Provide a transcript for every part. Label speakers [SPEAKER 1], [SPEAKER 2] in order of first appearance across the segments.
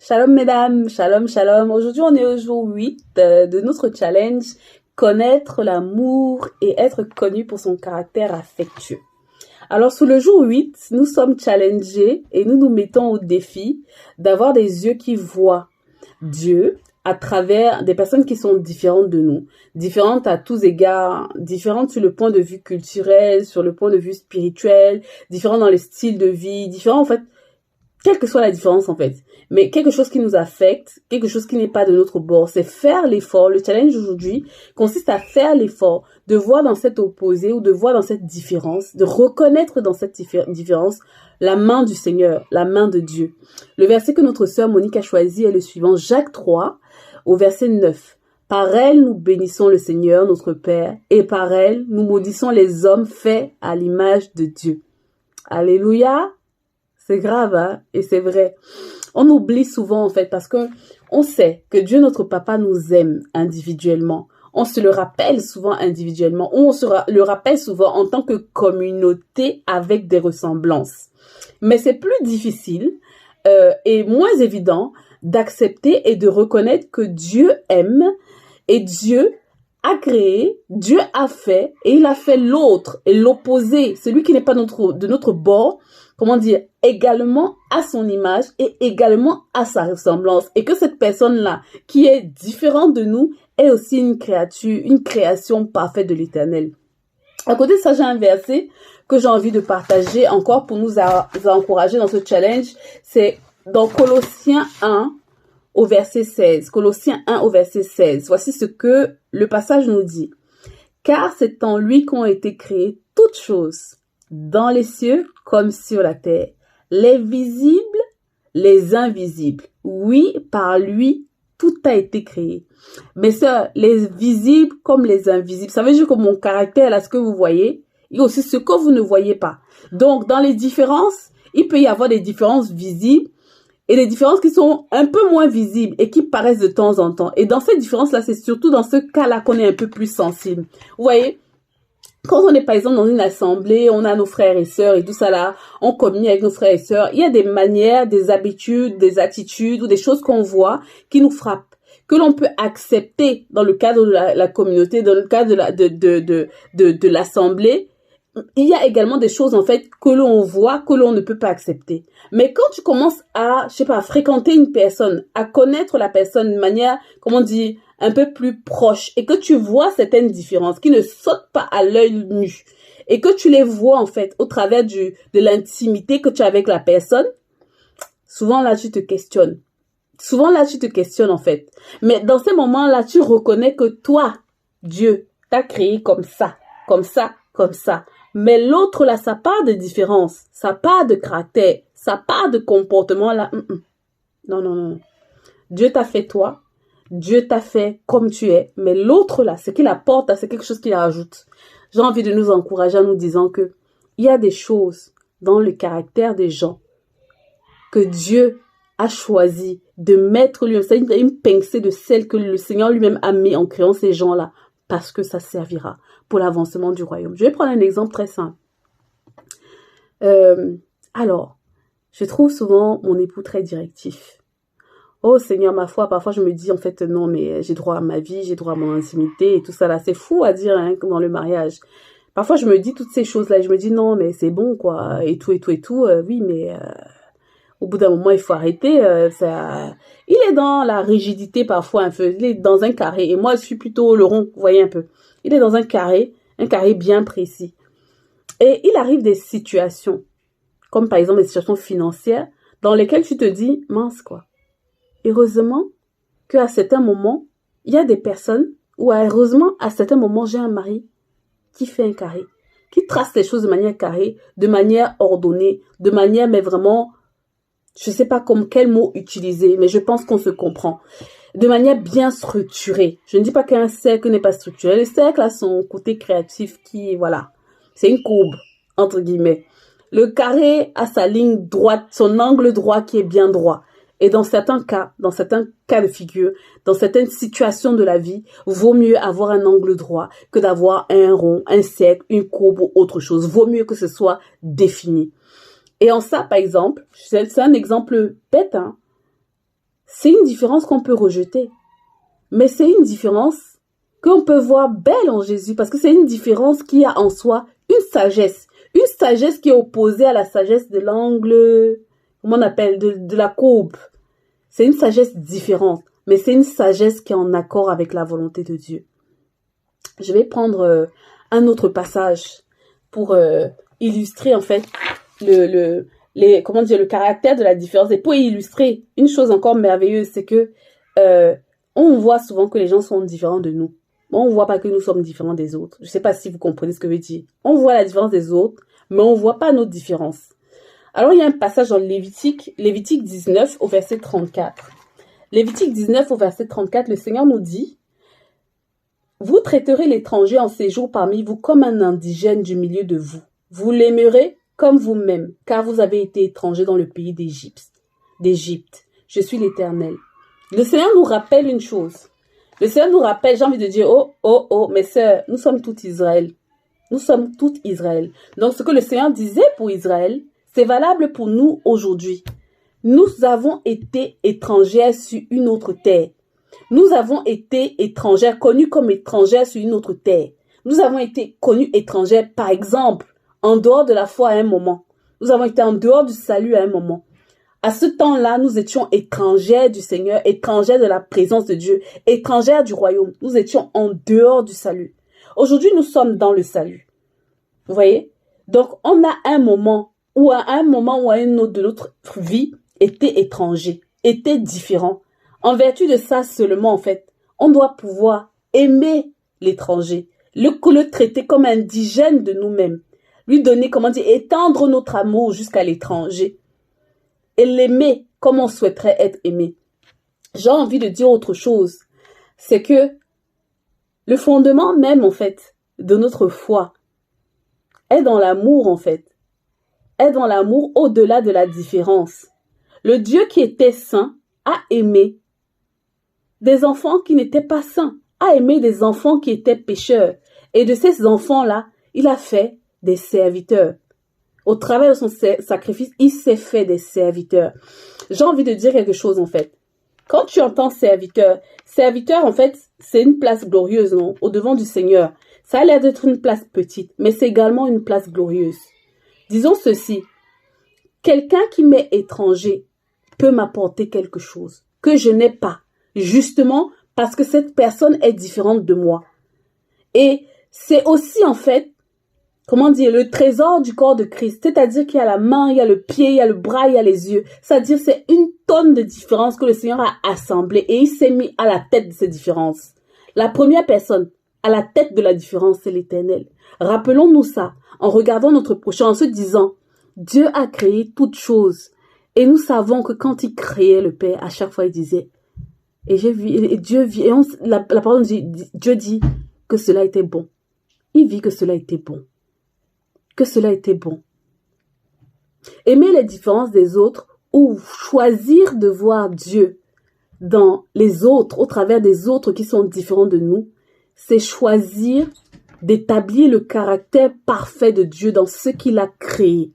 [SPEAKER 1] Shalom mesdames, shalom, shalom. Aujourd'hui, on est au jour 8 de notre challenge, connaître l'amour et être connu pour son caractère affectueux. Alors, sous le jour 8, nous sommes challengés et nous nous mettons au défi d'avoir des yeux qui voient Dieu à travers des personnes qui sont différentes de nous, différentes à tous égards, différentes sur le point de vue culturel, sur le point de vue spirituel, différentes dans le style de vie, différentes en fait, quelle que soit la différence en fait, mais quelque chose qui nous affecte, quelque chose qui n'est pas de notre bord, c'est faire l'effort. Le challenge aujourd'hui consiste à faire l'effort de voir dans cet opposé ou de voir dans cette différence, de reconnaître dans cette différence la main du Seigneur, la main de Dieu. Le verset que notre sœur Monique a choisi est le suivant, Jacques 3, au verset 9. Par elle, nous bénissons le Seigneur, notre Père, et par elle, nous maudissons les hommes faits à l'image de Dieu. Alléluia! C'est grave, hein? Et c'est vrai. On oublie souvent, en fait, parce que on sait que Dieu, notre Papa, nous aime individuellement. On se le rappelle souvent individuellement. On se le rappelle souvent en tant que communauté avec des ressemblances. Mais c'est plus difficile et moins évident d'accepter et de reconnaître que Dieu aime et Dieu a créé, Dieu a fait et il a fait l'autre et l'opposé, celui qui n'est pas de notre bord, comment dire, également à son image et également à sa ressemblance. Et que cette personne-là, qui est différente de nous, est aussi une création parfaite de l'Éternel. À côté de ça, j'ai un verset que j'ai envie de partager encore pour nous encourager dans ce challenge. C'est dans Colossiens 1, au verset 16. Colossiens 1 au verset 16. Voici ce que le passage nous dit. Car c'est en lui qu'ont été créées toutes choses, dans les cieux comme sur la terre, les visibles, les invisibles. Oui, par lui, tout a été créé. Mais ça, les visibles comme les invisibles, ça veut dire que mon caractère, là, ce que vous voyez, il y a aussi ce que vous ne voyez pas. Donc, dans les différences, il peut y avoir des différences visibles et des différences qui sont un peu moins visibles et qui paraissent de temps en temps. Et dans ces différences-là, c'est surtout dans ce cas-là qu'on est un peu plus sensible. Vous voyez, quand on est par exemple dans une assemblée, on a nos frères et sœurs et tout ça là, on communique avec nos frères et sœurs, il y a des manières, des habitudes, des attitudes ou des choses qu'on voit qui nous frappent, que l'on peut accepter dans le cadre de la communauté, dans le cadre de l'assemblée. Il y a également des choses en fait que l'on voit, que l'on ne peut pas accepter. Mais quand tu commences à, je sais pas, fréquenter une personne, à connaître la personne de manière, comment dire, un peu plus proche, et que tu vois certaines différences qui ne sautent pas à l'œil nu, et que tu les vois en fait au travers de l'intimité que tu as avec la personne, souvent là tu te questionnes. Souvent là tu te questionnes en fait. Mais dans ces moments-là, tu reconnais que toi, Dieu, t'a créé comme ça, comme ça, comme ça. Mais l'autre là, ça part de différence, ça part de caractère, ça part de comportement là. Non, non, non. Dieu t'a fait toi, Dieu t'a fait comme tu es, mais l'autre là, ce qu'il apporte, c'est quelque chose qu'il ajoute. J'ai envie de nous encourager en nous disant que il y a des choses dans le caractère des gens que Dieu a choisi de mettre lui-même. C'est une pincée de celle que le Seigneur lui-même a mis en créant ces gens-là, parce que ça servira pour l'avancement du royaume. Je vais prendre un exemple très simple. Alors, je trouve souvent mon époux très directif. Oh Seigneur, ma foi, parfois je me dis en fait non, mais j'ai droit à ma vie, j'ai droit à mon intimité et tout ça là. C'est fou à dire hein, dans le mariage. Parfois je me dis toutes ces choses-là et je me dis non, mais c'est bon quoi, et tout, et tout, et tout. Oui, mais au bout d'un moment, il faut arrêter. Ça... Il est dans la rigidité parfois un peu. Il est dans un carré. Et moi, je suis plutôt le rond, vous voyez un peu. Il est dans un carré bien précis. Et il arrive des situations, comme par exemple des situations financières, dans lesquelles tu te dis, mince quoi. Heureusement qu'à certains moments, il y a des personnes, ou heureusement, à certains moments, j'ai un mari qui fait un carré, qui trace les choses de manière carrée, de manière ordonnée, de manière, mais vraiment... Je sais pas comme quel mot utiliser, mais je pense qu'on se comprend. De manière bien structurée. Je ne dis pas qu'un cercle n'est pas structuré. Le cercle a son côté créatif qui, voilà, c'est une courbe, entre guillemets. Le carré a sa ligne droite, son angle droit qui est bien droit. Et dans certains cas de figure, dans certaines situations de la vie, vaut mieux avoir un angle droit que d'avoir un rond, un cercle, une courbe ou autre chose. Vaut mieux que ce soit défini. Et en ça, par exemple, c'est un exemple bête, hein. c'est une différence qu'on peut rejeter. Mais c'est une différence qu'on peut voir belle en Jésus, parce que c'est une différence qui a en soi une sagesse qui est opposée à la sagesse de l'angle, comment on appelle, de la courbe. C'est une sagesse différente, mais c'est une sagesse qui est en accord avec la volonté de Dieu. Je vais prendre un autre passage pour illustrer en fait le caractère de la différence. Et pour illustrer, une chose encore merveilleuse, c'est que on voit souvent que les gens sont différents de nous. On ne voit pas que nous sommes différents des autres. Je ne sais pas si vous comprenez ce que je veux dire. On voit la différence des autres, mais on ne voit pas notre différence. Alors, il y a un passage dans Lévitique 19 au verset 34. Lévitique 19 au verset 34, le Seigneur nous dit: « Vous traiterez l'étranger en séjour parmi vous comme un indigène du milieu de vous. Vous l'aimerez comme vous-même, car vous avez été étranger dans le pays d'Égypte. Je suis l'Éternel. » Le Seigneur nous rappelle une chose. Le Seigneur nous rappelle, j'ai envie de dire, mes sœurs, nous sommes toutes Israël. Nous sommes toutes Israël. Donc, ce que le Seigneur disait pour Israël, c'est valable pour nous aujourd'hui. Nous avons été étrangères sur une autre terre. Nous avons été étrangères, connues comme étrangères sur une autre terre. Nous avons été connues étrangères, par exemple, en dehors de la foi à un moment. Nous avons été en dehors du salut à un moment. À ce temps-là, nous étions étrangères du Seigneur, étrangères de la présence de Dieu, étrangères du royaume. Nous étions en dehors du salut. Aujourd'hui, nous sommes dans le salut. Vous voyez? Donc, on a un moment ou à un autre de notre vie était étranger, était différent. En vertu de ça seulement, en fait, on doit pouvoir aimer l'étranger, le traiter comme indigène de nous-mêmes, lui donner, étendre notre amour jusqu'à l'étranger et l'aimer comme on souhaiterait être aimé. J'ai envie de dire autre chose, c'est que le fondement même, en fait, de notre foi est dans l'amour, en fait, est dans l'amour au-delà de la différence. Le Dieu qui était saint a aimé des enfants qui n'étaient pas saints, a aimé des enfants qui étaient pécheurs. Et de ces enfants-là, il a fait des serviteurs. Au travers de son sacrifice, il s'est fait des serviteurs. J'ai envie de dire quelque chose, en fait. Quand tu entends serviteur, en fait, c'est une place glorieuse, non? Au devant du Seigneur. Ça a l'air d'être une place petite, mais c'est également une place glorieuse. Disons ceci. Quelqu'un qui m'est étranger peut m'apporter quelque chose que je n'ai pas, justement parce que cette personne est différente de moi. Et c'est aussi, en fait, le trésor du corps de Christ. C'est-à-dire qu'il y a la main, il y a le pied, il y a le bras, il y a les yeux. C'est-à-dire c'est une tonne de différences que le Seigneur a assemblées et il s'est mis à la tête de ces différences. La première personne à la tête de la différence, c'est l'Éternel. Rappelons-nous ça en regardant notre prochain, en se disant, Dieu a créé toutes choses. Et nous savons que quand il créait le Père, à chaque fois il disait, et j'ai vu, et Dieu vit, et la parole dit, Dieu dit que cela était bon. Il vit que cela était bon. Que cela était bon. Aimer les différences des autres ou choisir de voir Dieu dans les autres, au travers des autres qui sont différents de nous, c'est choisir d'établir le caractère parfait de Dieu dans ce qu'il a créé.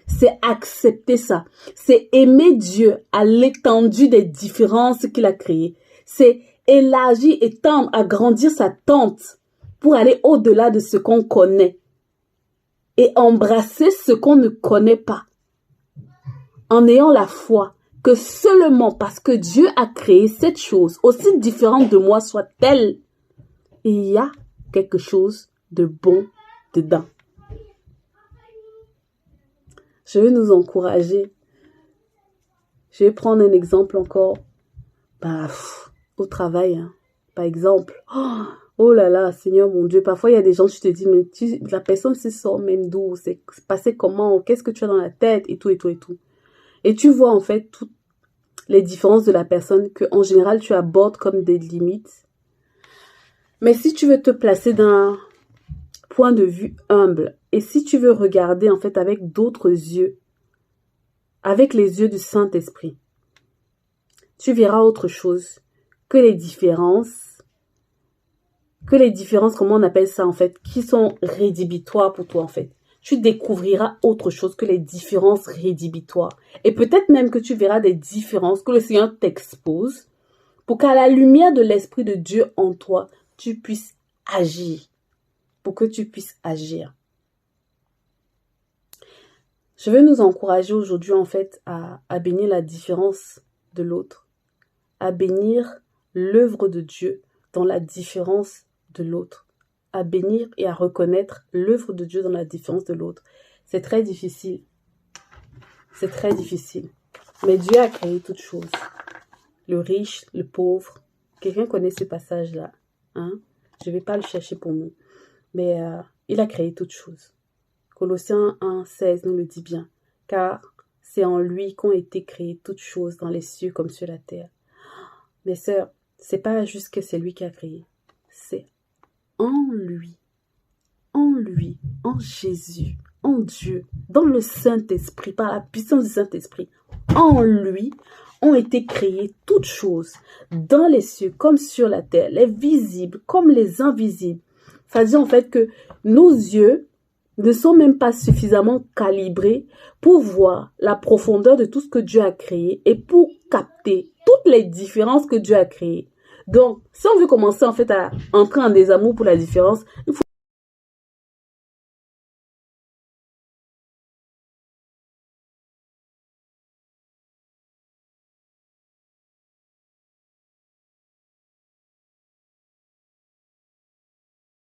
[SPEAKER 1] C'est accepter ça. C'est aimer Dieu à l'étendue des différences qu'il a créées. C'est élargir, étendre, agrandir sa tente pour aller au-delà de ce qu'on connaît et embrasser ce qu'on ne connaît pas. En ayant la foi que seulement parce que Dieu a créé cette chose, aussi différente de moi soit-elle, il y a quelque chose de bon dedans. Je vais nous encourager. Je vais prendre un exemple encore. Au travail, hein. Par exemple. Oh là là, Seigneur mon Dieu. Parfois, il y a des gens, tu te dis, mais la personne se sort même d'où? C'est passé comment? Qu'est-ce que tu as dans la tête? Et tout, et tout, et tout. Et tu vois en fait toutes les différences de la personne que en général, tu abordes comme des limites. Mais si tu veux te placer d'un point de vue humble, et si tu veux regarder en fait avec d'autres yeux, avec les yeux du Saint-Esprit, tu verras autre chose que les différences, comment on appelle ça en fait, qui sont rédhibitoires pour toi en fait. tu découvriras autre chose que les différences rédhibitoires. Et peut-être même que tu verras des différences que le Seigneur t'expose pour qu'à la lumière de l'Esprit de Dieu en toi, tu puisses agir. Pour que tu puisses agir. Je veux nous encourager aujourd'hui en fait à bénir la différence de l'autre, à bénir l'œuvre de Dieu dans la différence de l'autre, à bénir et à reconnaître l'œuvre de Dieu dans la différence de l'autre. C'est très difficile. C'est très difficile. Mais Dieu a créé toutes choses. Le riche, le pauvre. Quelqu'un connaît ce passage-là, hein? Je ne vais pas le chercher pour nous. Mais il a créé toutes choses. Colossiens 1,16 nous le dit bien. Car c'est en lui qu'ont été créées toutes choses dans les cieux comme sur la terre. Mes sœurs, c'est pas juste que c'est lui qui a créé. C'est en lui, en Jésus, en Dieu, dans le Saint-Esprit, par la puissance du Saint-Esprit. En lui ont été créées toutes choses dans les cieux comme sur la terre, les visibles comme les invisibles. Ça veut dire en fait que nos yeux ne sont même pas suffisamment calibrés pour voir la profondeur de tout ce que Dieu a créé et pour capter toutes les différences que Dieu a créées. Donc, si on veut commencer en fait à entrer en désamour pour la différence, il faut